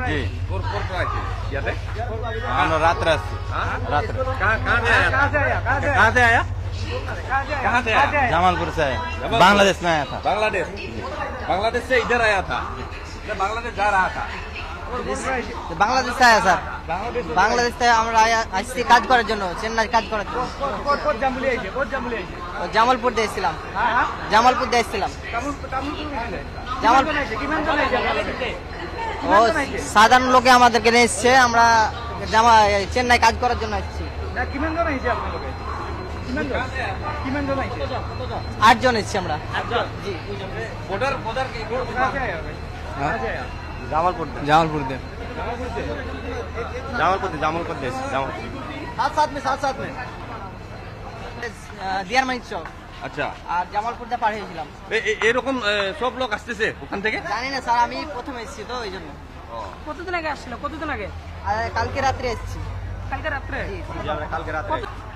जी याद है? हम लोग रात रात रात कहाँ से आया? कहाँ से आया? कहाँ से आया? जमालपुर से आया, बांग्लादेश में आया था। बांग्लादेश। बांग्लादेश से इधर आया था, बांग्लादेश जा रहा था। বাংলাদেশ থেকে আয়া স্যার, বাংলাদেশ থেকে আমরা আসছি কাজ করার জন্য, চেন্নাই কাজ করার জন্য। জামালপুর দিয়ে এসেছিলাম, জামালপুর দিয়ে এসেছিলাম। ও সাধারণ লোকে আমাদেরকে নিয়ে এসছে, আমরা চেন্নাই কাজ করার জন্য এসেছি। 8 জন এসেছি আমরা। जमालपुर জামালপুর দিয়ে जमालपुर देश সাথ में দিয়ার মাইক চক আচ্ছা, আর জামালপুর দিয়ে পার হয়েছিলাম। এরকম সব লোক আসতেছে ওখান থেকে? জানি না স্যার, আমি প্রথম এসেছি তো ওই জন্য। কতদিন আগে আসছিল? কতদিন আগে? কালকে রাত্রে এসেছি। কালকে রাত্রে? काल रात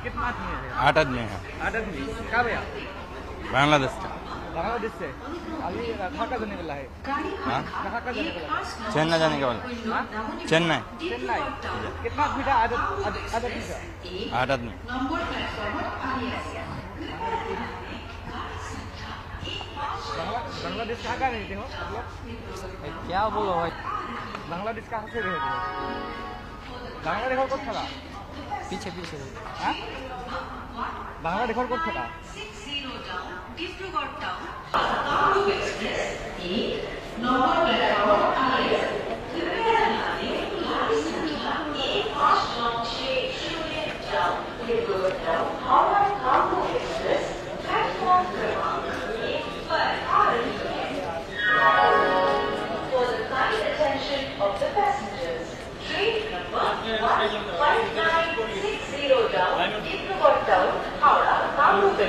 कितना आदमी है? 8 आदमी है, 8 आदमी। कहाँ गया? बांग्लादेश का। बांग्लादेश से। अभी कहाँ का जाने वाला है? हाँ? कहाँ का जाने वाला है? चेन्नई जाने के वाला, चेन्नई। चेन्नई। कितना आदमी था? आधा आदमी था। 8 आदमी। बांग्लादेश कहाँ का रहते हो आप लोग? क्या बोलो भाई, बांग्लादेश कहाँ से रहते हो? बांग्लादेश और कौन था? पीछे पीछे हाँ? बांग्लादेश और कौन था? Of the passengers, train number 1960 down, Dibrugad town, Howrah, Kamrup.